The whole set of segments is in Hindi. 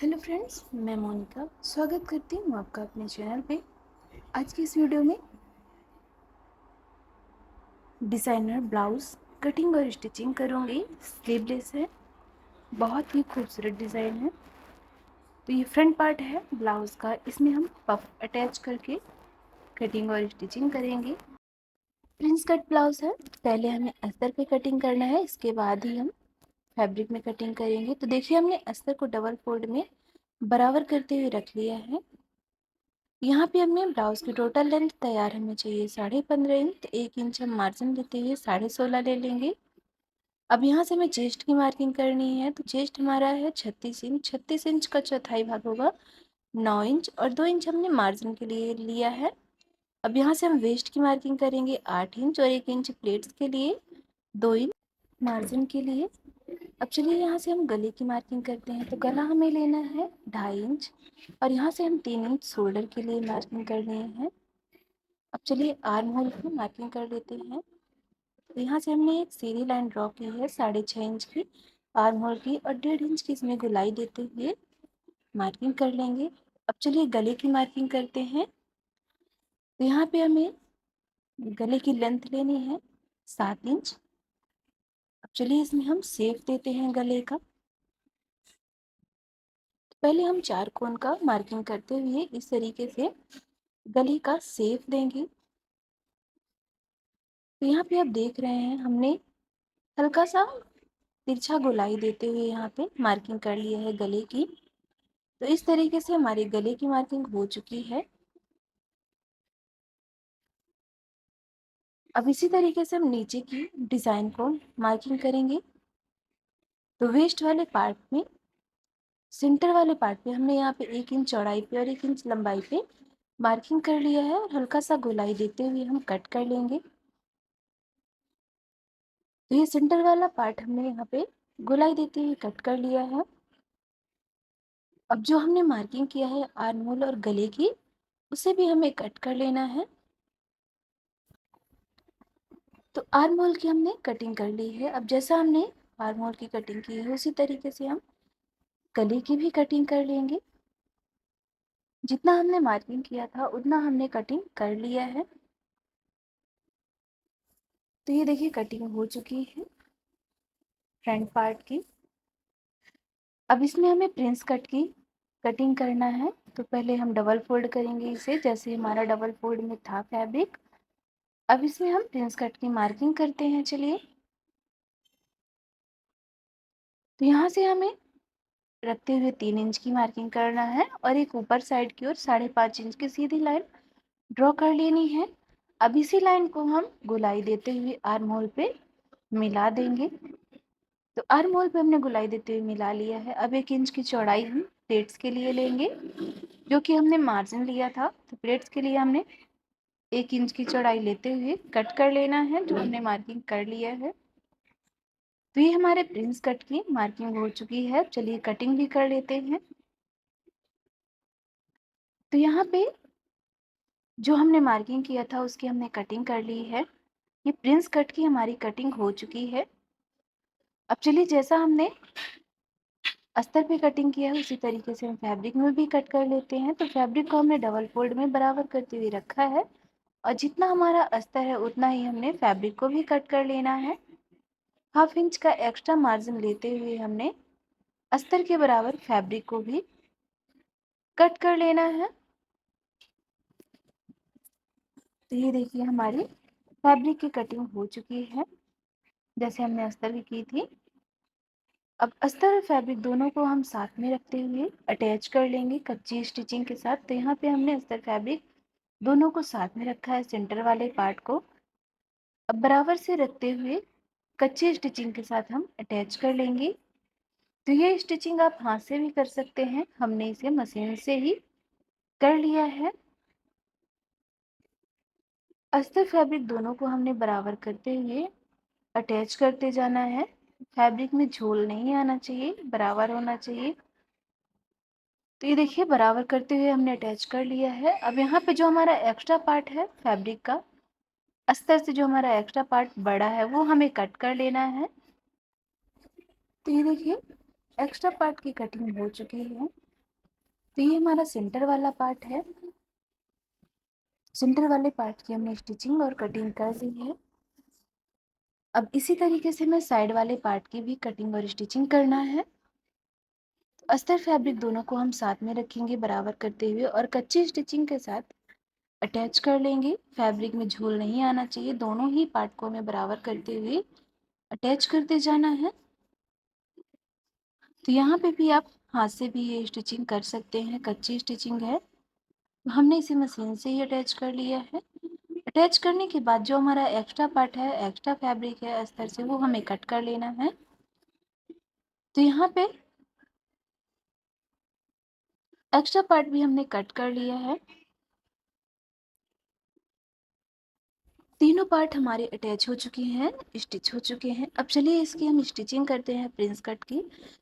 हेलो फ्रेंड्स, मैं मोनिका स्वागत करती हूँ आपका अपने चैनल पे। आज की इस वीडियो में डिज़ाइनर ब्लाउज़ कटिंग और स्टिचिंग करूँगी। स्लीवलेस है, बहुत ही खूबसूरत डिज़ाइन है। तो ये फ्रंट पार्ट है ब्लाउज़ का, इसमें हम पफ अटैच करके कटिंग और स्टिचिंग करेंगे। प्रिंस कट ब्लाउज़ है, पहले हमें अस्तर पे कटिंग करना है, इसके बाद ही हम फैब्रिक में कटिंग करेंगे। तो देखिए हमने अस्तर को डबल फोल्ड में बराबर करते हुए रख लिया है। यहाँ पे हमें ब्लाउज की टोटल लेंथ तैयार हमें चाहिए 15.5 इंच, तो 1 इंच हम मार्जिन लेते हुए 16.5 ले लेंगे। अब यहाँ से हमें चेस्ट की मार्किंग करनी है, तो चेस्ट हमारा है 36 इंच। 36 इंच का चौथाई भाग होगा 9 इंच, और 2 इंच हमने मार्जिन के लिए लिया है। अब यहाँ से हम वेस्ट की मार्किंग करेंगे 8 इंच, और 1 इंच प्लेट्स के लिए, 2 इंच मार्जिन के लिए। अब चलिए यहाँ से हम गले की मार्किंग करते हैं। तो गला हमें लेना है 2.5 इंच, और यहाँ से हम 3 इंच शोल्डर के लिए मार्किंग करनी है। अब चलिए आर्म होल की मार्किंग कर लेते हैं। तो यहाँ से हमने एक सीधी लाइन ड्रॉ की है 6.5 इंच की आर्म होल की, और 1.5 इंच की इसमें गोलाई देते हुए मार्किंग कर लेंगे। अब चलिए गले की मार्किंग करते हैं। तो यहाँ पे हमें गले की लेंथ लेनी है 7 इंच। अब चलिए इसमें हम शेप देते हैं गले का। तो पहले हम 4 कोण का मार्किंग करते हुए इस तरीके से गले का शेप देंगे। तो यहाँ पे आप देख रहे हैं हमने हल्का सा तिरछा गोलाई देते हुए यहाँ पे मार्किंग कर लिया है गले की। तो इस तरीके से हमारे गले की मार्किंग हो चुकी है। अब इसी तरीके से हम नीचे की डिजाइन को मार्किंग करेंगे। तो वेस्ट वाले पार्ट में, सेंटर वाले पार्ट पे हमने यहाँ पे 1 इंच चौड़ाई पे और 1 इंच लंबाई पे मार्किंग कर लिया है, और हल्का सा गोलाई देते हुए हम कट कर लेंगे। तो ये सेंटर वाला पार्ट हमने यहाँ पे गोलाई देते हुए कट कर लिया है। अब जो हमने मार्किंग किया है आर्म होल और गले की, उसे भी हमें कट कर लेना है। तो आर्म होल की हमने कटिंग कर ली है। अब जैसा हमने आर्म होल की कटिंग की है उसी तरीके से हम गले की भी कटिंग कर लेंगे। जितना हमने मार्किंग किया था उतना हमने कटिंग कर लिया है। तो ये देखिए कटिंग हो चुकी है फ्रंट पार्ट की। अब इसमें हमें प्रिंस कट की कटिंग करना है। तो पहले हम डबल फोल्ड करेंगे इसे, जैसे हमारा डबल फोल्ड में था फैब्रिक। अब इसमें हम प्रिंस कट की मार्किंग करते हैं। चलिए, तो यहाँ से हमें रखते हुए 3 इंच की मार्किंग करना है, और एक ऊपर साइड की ओर 5.5 इंच की सीधी लाइन ड्रॉ कर लेनी है। अब इसी लाइन को हम गोलाई देते हुए आर्म होल पे मिला देंगे। तो आर्म होल पे हमने गोलाई देते हुए मिला लिया है। अब 1 इंच की चौड़ाई हम प्लेट्स के लिए लेंगे, जो कि हमने मार्जिन लिया था। तो प्लेट्स के लिए हमने 1 इंच की चौड़ाई लेते हुए कट कर लेना है, जो हमने मार्किंग कर लिया है। तो ये हमारे प्रिंस कट की मार्किंग हो चुकी है। चलिए कटिंग भी कर लेते हैं। तो यहाँ पे जो हमने मार्किंग किया था उसकी हमने कटिंग कर ली है। ये प्रिंस कट की हमारी कटिंग हो चुकी है। अब चलिए, जैसा हमने अस्तर पे कटिंग किया है उसी तरीके से हम फैब्रिक में भी कट कर लेते हैं। तो फैब्रिक को हमने डबल फोल्ड में बराबर करते हुए रखा है, और जितना हमारा अस्तर है उतना ही हमने फैब्रिक को भी कट कर लेना है। 1/2 इंच का एक्स्ट्रा मार्जिन लेते हुए हमने अस्तर के बराबर फैब्रिक को भी कट कर लेना है। तो ये देखिए हमारी फैब्रिक की कटिंग हो चुकी है, जैसे हमने अस्तर की थी। अब अस्तर और फैब्रिक दोनों को हम साथ में रखते हुए अटैच कर लेंगे कच्ची स्टिचिंग के साथ। तो यहाँ पे हमने अस्तर फैब्रिक दोनों को साथ में रखा है, सेंटर वाले पार्ट को अब बराबर से रखते हुए कच्ची स्टिचिंग के साथ हम अटैच कर लेंगे। तो ये स्टिचिंग आप हाथ से भी कर सकते हैं, हमने इसे मशीन से ही कर लिया है। अस्तर फैब्रिक दोनों को हमने बराबर करते हुए अटैच करते जाना है। फैब्रिक में झोल नहीं आना चाहिए, बराबर होना चाहिए। तो ये देखिए बराबर करते हुए हमने अटैच कर लिया है। अब यहाँ पे जो हमारा एक्स्ट्रा पार्ट है फैब्रिक का, अस्तर से जो हमारा एक्स्ट्रा पार्ट बड़ा है वो हमें कट कर लेना है। तो ये देखिए एक्स्ट्रा पार्ट की कटिंग हो चुकी है। तो ये हमारा सेंटर वाला पार्ट है। सेंटर वाले पार्ट की हमने स्टिचिंग और कटिंग कर दी है। अब इसी तरीके से हमें साइड वाले पार्ट की भी कटिंग और स्टिचिंग करना है। अस्तर फैब्रिक दोनों को हम साथ में रखेंगे बराबर करते हुए और कच्ची स्टिचिंग के साथ अटैच कर लेंगे। फैब्रिक में झूल नहीं आना चाहिए, दोनों ही पार्ट को हमें बराबर करते हुए अटैच करते जाना है। तो यहाँ पे भी आप हाथ से भी ये स्टिचिंग कर सकते हैं, कच्ची स्टिचिंग है। हमने इसे मशीन से ही अटैच कर लिया है। अटैच करने के बाद जो हमारा एक्स्ट्रा पार्ट है, एक्स्ट्रा फैब्रिक है अस्तर से, वो हमें कट कर लेना है। तो यहाँ पे एक्स्ट्रा पार्ट भी हमने कट कर लिया है। तीनों पार्ट हमारे अटैच हो चुके हैं, स्टिच हो चुके हैं। अब चलिए इसकी हम स्टिचिंग करते हैं प्रिंस कट की।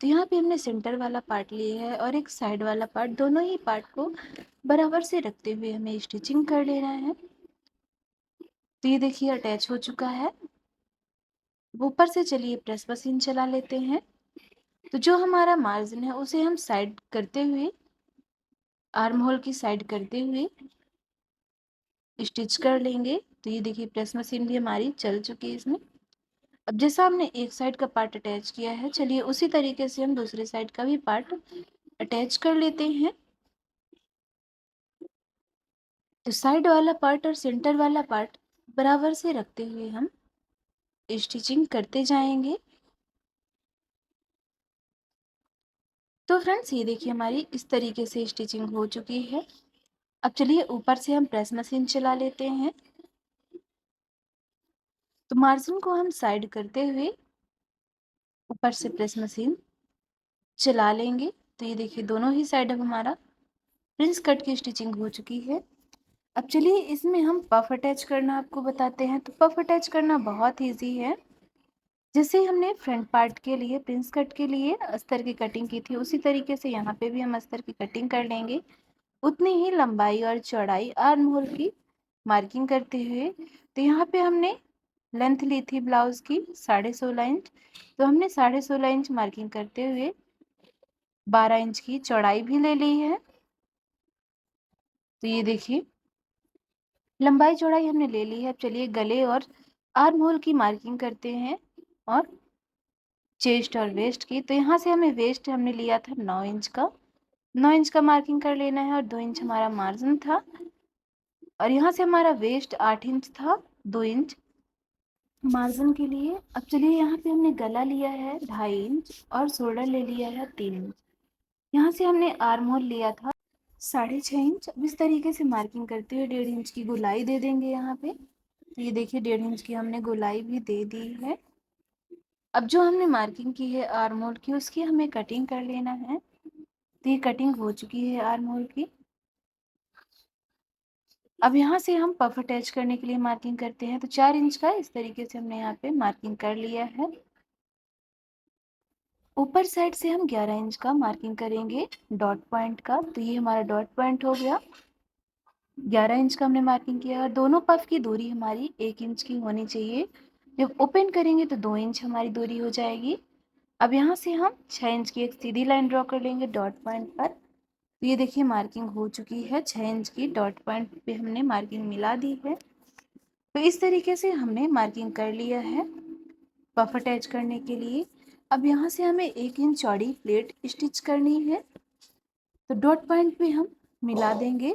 तो यहाँ पे हमने सेंटर वाला पार्ट लिया है और एक साइड वाला पार्ट, दोनों ही पार्ट को बराबर से रखते हुए हमें स्टिचिंग कर लेना है। तो ये देखिए अटैच हो चुका है। ऊपर से चलिए प्रेस मशीन चला लेते हैं। तो जो हमारा मार्जिन है उसे हम साइड करते हुए, आर्म होल की साइड करते हुए स्टिच कर लेंगे। तो ये देखिए प्रेस मशीन भी हमारी चल चुकी है इसमें। अब जैसा हमने एक साइड का पार्ट अटैच किया है, चलिए उसी तरीके से हम दूसरे साइड का भी पार्ट अटैच कर लेते हैं। तो साइड वाला पार्ट और सेंटर वाला पार्ट बराबर से रखते हुए हम स्टिचिंग करते जाएंगे। तो फ्रेंड्स ये देखिए हमारी इस तरीके से स्टिचिंग हो चुकी है। अब चलिए ऊपर से हम प्रेस मशीन चला लेते हैं। तो मार्जिन को हम साइड करते हुए ऊपर से प्रेस मशीन चला लेंगे। तो ये देखिए दोनों ही साइड अब हमारा प्रिंस कट की स्टिचिंग हो चुकी है। अब चलिए इसमें हम पफ अटैच करना आपको बताते हैं। तो पफ अटैच करना बहुत ईजी है। जैसे हमने फ्रंट पार्ट के लिए, प्रिंस कट के लिए अस्तर की कटिंग की थी, उसी तरीके से यहाँ पे भी हम अस्तर की कटिंग कर लेंगे। उतनी ही लंबाई और चौड़ाई आर्म होल की मार्किंग करते हुए। तो यहाँ पे हमने लेंथ ली थी ब्लाउज की 16.5 इंच। तो हमने 16.5 इंच मार्किंग करते हुए 12 इंच की चौड़ाई भी ले ली है। तो ये देखिए लंबाई चौड़ाई हमने ले ली है। अब चलिए गले और आर्म होल की मार्किंग करते हैं और चेस्ट और वेस्ट की। तो यहाँ से हमें वेस्ट हमने लिया था 9 इंच का, 9 इंच का मार्किंग कर लेना है और 2 इंच हमारा मार्जिन था। और यहाँ से हमारा वेस्ट 8 इंच था, 2 इंच मार्जिन के लिए। अब चलिए यहाँ पे हमने गला लिया है 2.5 इंच और शोल्डर ले लिया है 3 इंच। यहाँ से हमने आर्म होल लिया था 6.5 इंच। अब इस तरीके से मार्किंग करते हुए 1.5 इंच की गोलाई दे देंगे यहाँ पे। तो ये देखिए 1.5 इंच की हमने गोलाई भी दे दी है। अब जो हमने मार्किंग की है आर्म होल की, उसकी हमें कटिंग कर लेना है। तो ये कटिंग हो चुकी है आर्म होल की। अब यहाँ से हम पफ अटैच करने के लिए मार्किंग करते हैं। तो 4 इंच का इस तरीके से हमने यहाँ पे मार्किंग कर लिया है। ऊपर साइड से हम 11 इंच का मार्किंग करेंगे डॉट पॉइंट का। तो ये हमारा डॉट पॉइंट हो गया। 11 इंच का हमने मार्किंग किया और दोनों पफ की दूरी हमारी 1 इंच की होनी चाहिए। जब ओपन करेंगे तो 2 इंच हमारी दूरी हो जाएगी। अब यहाँ से हम 6 इंच की एक सीधी लाइन ड्रॉ कर लेंगे डॉट पॉइंट पर। तो ये देखिए मार्किंग हो चुकी है 6 इंच की, डॉट पॉइंट पे हमने मार्किंग मिला दी है। तो इस तरीके से हमने मार्किंग कर लिया है पफ अटैच करने के लिए। अब यहाँ से हमें 1 इंच चौड़ी प्लेट स्टिच करनी है। तो डॉट पॉइंट पे हम मिला देंगे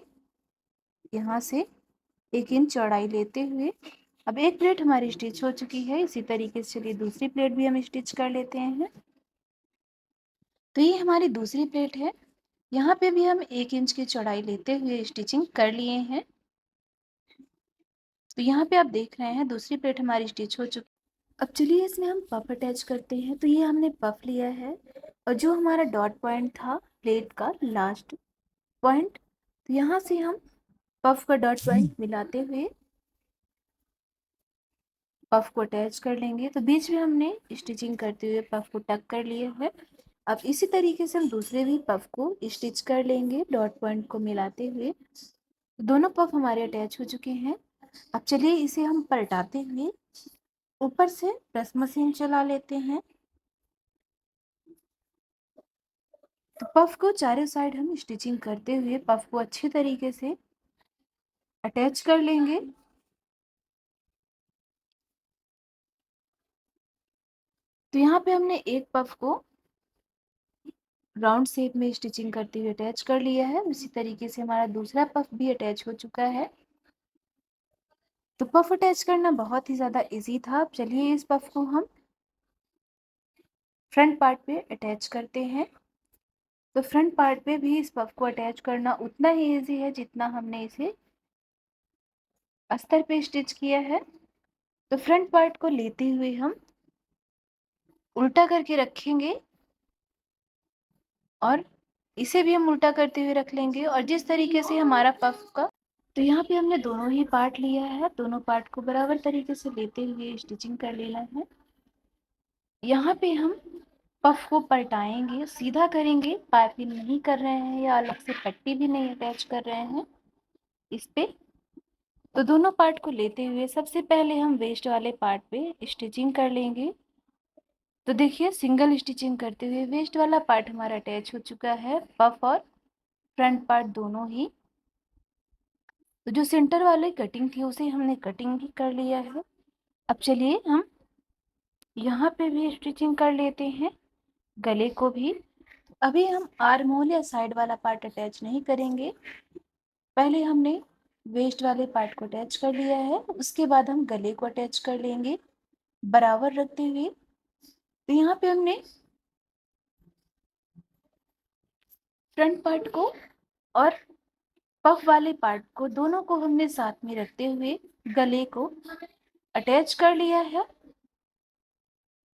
यहाँ से 1 इंच चौड़ाई लेते हुए। अब एक प्लेट हमारी स्टिच हो चुकी है। इसी तरीके से चलिए दूसरी प्लेट भी हम स्टिच कर लेते हैं। तो ये हमारी दूसरी प्लेट है। यहाँ पे भी हम 1 इंच की चौड़ाई लेते हुए स्टिचिंग कर लिए हैं। तो यहाँ पे आप देख रहे हैं दूसरी प्लेट हमारी स्टिच हो चुकी है। अब चलिए इसमें हम पफ अटैच करते हैं। तो ये हमने पफ लिया है और जो हमारा डॉट पॉइंट था प्लेट का लास्ट पॉइंट, तो यहाँ से हम पफ का डॉट पॉइंट मिलाते हुए पफ को अटैच कर लेंगे। तो बीच में हमने स्टिचिंग करते हुए पफ को टक कर लिया है। अब इसी तरीके से हम दूसरे भी पफ को स्टिच कर लेंगे डॉट पॉइंट को मिलाते हुए। दोनों पफ हमारे अटैच हो चुके हैं। अब चलिए इसे हम पलटाते हुए ऊपर से प्रेस मशीन चला लेते हैं। तो पफ को चारों साइड हम स्टिचिंग करते हुए पफ को अच्छी तरीके से अटैच कर लेंगे। तो यहाँ पे हमने एक पफ को राउंड शेप में स्टिचिंग करते हुए अटैच कर लिया है। उसी तरीके से हमारा दूसरा पफ भी अटैच हो चुका है। तो पफ अटैच करना बहुत ही ज़्यादा इजी था। अब चलिए इस पफ को हम फ्रंट पार्ट पे अटैच करते हैं। तो फ्रंट पार्ट पे भी इस पफ को अटैच करना उतना ही इजी है जितना हमने इसे अस्तर पे स्टिच किया है। तो फ्रंट पार्ट को लेते हुए हम उल्टा करके रखेंगे और इसे भी हम उल्टा करते हुए रख लेंगे। और जिस तरीके से हमारा पफ का, तो यहाँ पे हमने दोनों ही पार्ट लिया है। दोनों पार्ट को बराबर तरीके से लेते हुए स्टिचिंग कर लेना है। यहाँ पे हम पफ को पलटाएंगे, सीधा करेंगे, पाइपिंग नहीं कर रहे हैं या अलग से पट्टी भी नहीं अटैच कर रहे हैं इस पे। तो दोनों पार्ट को लेते हुए सबसे पहले हम वेस्ट वाले पार्ट पे स्टिचिंग कर लेंगे। तो देखिए सिंगल स्टिचिंग करते हुए वेस्ट वाला पार्ट हमारा अटैच हो चुका है, पफ और फ्रंट पार्ट दोनों ही। तो जो सेंटर वाली कटिंग थी उसे हमने कटिंग भी कर लिया है। अब चलिए हम यहाँ पे भी स्टिचिंग कर लेते हैं, गले को भी। अभी हम आर्म होल या साइड वाला पार्ट अटैच नहीं करेंगे। पहले हमने वेस्ट वाले पार्ट को अटैच कर लिया है, उसके बाद हम गले को अटैच कर लेंगे बराबर रखते हुए। तो यहाँ पे हमने फ्रंट पार्ट को और पफ वाले पार्ट को दोनों को हमने साथ में रखते हुए गले को अटैच कर लिया है।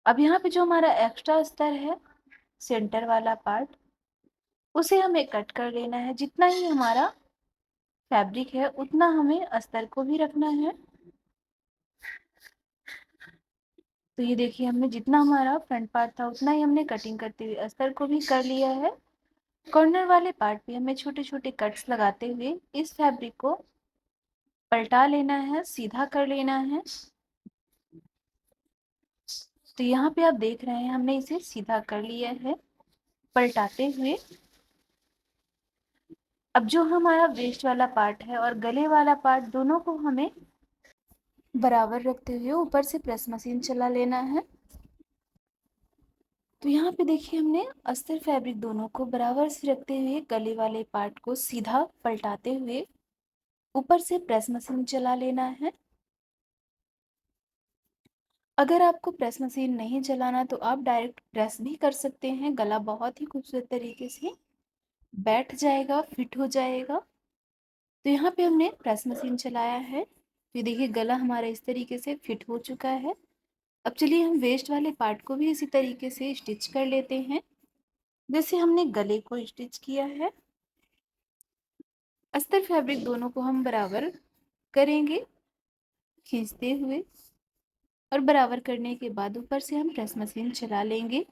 अब यहाँ पे जो हमारा एक्स्ट्रा अस्तर है, सेंटर वाला पार्ट, उसे हमें कट कर लेना है। जितना ही हमारा फैब्रिक है उतना हमें अस्तर को भी रखना है। तो ये देखिए हमने जितना हमारा फ्रंट पार्ट था उतना ही हमने कटिंग करते हुए अस्तर को भी कर लिया है। कॉर्नर वाले पार्ट पे हमें छोटे छोटे कट्स लगाते हुए इस फैब्रिक को पलटा लेना है, सीधा कर लेना है। तो यहाँ पे आप देख रहे हैं हमने इसे सीधा कर लिया है पलटाते हुए। अब जो हमारा वेस्ट वाला पार्ट है और गले वाला पार्ट दोनों को हमें बराबर रखते हुए ऊपर से प्रेस मशीन चला लेना है। तो यहाँ पे देखिए हमने अस्तर फैब्रिक दोनों को बराबर से रखते हुए गले वाले पार्ट को सीधा पलटाते हुए ऊपर से प्रेस मशीन चला लेना है। अगर आपको प्रेस मशीन नहीं चलाना तो आप डायरेक्ट प्रेस भी कर सकते हैं। गला बहुत ही खूबसूरत तरीके से बैठ जाएगा, फिट हो जाएगा। तो यहाँ पे हमने प्रेस मशीन चलाया है। तो ये देखिए गला हमारा इस तरीके से फिट हो चुका है। अब चलिए हम वेस्ट वाले पार्ट को भी इसी तरीके से स्टिच कर लेते हैं जैसे हमने गले को स्टिच किया है। अस्तर फैब्रिक दोनों को हम बराबर करेंगे खींचते हुए, और बराबर करने के बाद ऊपर से हम प्रेस मशीन चला लेंगे।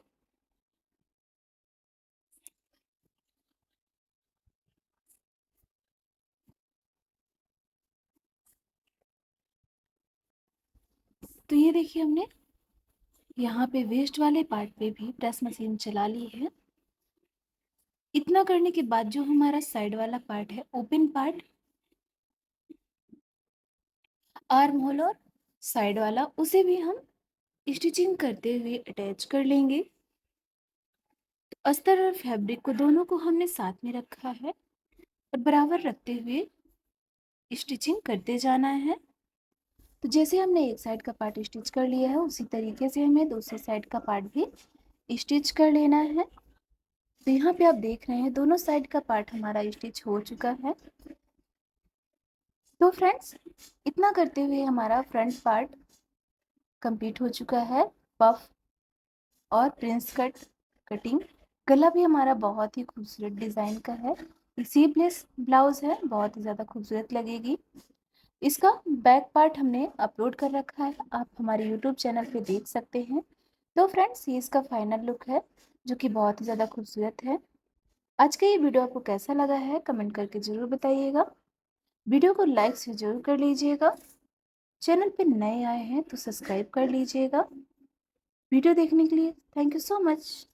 तो ये देखिए हमने यहाँ पे वेस्ट वाले पार्ट पे भी प्रेस मशीन चला ली है। इतना करने के बाद जो हमारा साइड वाला पार्ट है, ओपन पार्ट, आर्म होल और साइड वाला, उसे भी हम स्टिचिंग करते हुए अटैच कर लेंगे। तो अस्तर और फैब्रिक को दोनों को हमने साथ में रखा है और बराबर रखते हुए स्टिचिंग करते जाना है। तो जैसे हमने एक साइड का पार्ट स्टिच कर लिया है उसी तरीके से हमें दूसरे साइड का पार्ट भी स्टिच कर लेना है। तो यहाँ पे आप देख रहे हैं दोनों साइड का पार्ट हमारा स्टिच हो चुका है। तो फ्रेंड्स इतना करते हुए हमारा फ्रंट पार्ट कंप्लीट हो चुका है। पफ और प्रिंस कट कटिंग, गला भी हमारा बहुत ही खूबसूरत डिज़ाइन का है। स्लीवलेस ब्लाउज है, बहुत ही ज़्यादा खूबसूरत लगेगी। इसका बैक पार्ट हमने अपलोड कर रखा है, आप हमारे यूट्यूब चैनल पे देख सकते हैं। तो फ्रेंड्स ये इसका फाइनल लुक है जो कि बहुत ही ज़्यादा खूबसूरत है। आज का ये वीडियो आपको कैसा लगा है कमेंट करके ज़रूर बताइएगा। वीडियो को लाइक से ज़रूर कर लीजिएगा। चैनल पे नए आए हैं तो सब्सक्राइब कर लीजिएगा। वीडियो देखने के लिए थैंक यू सो मच।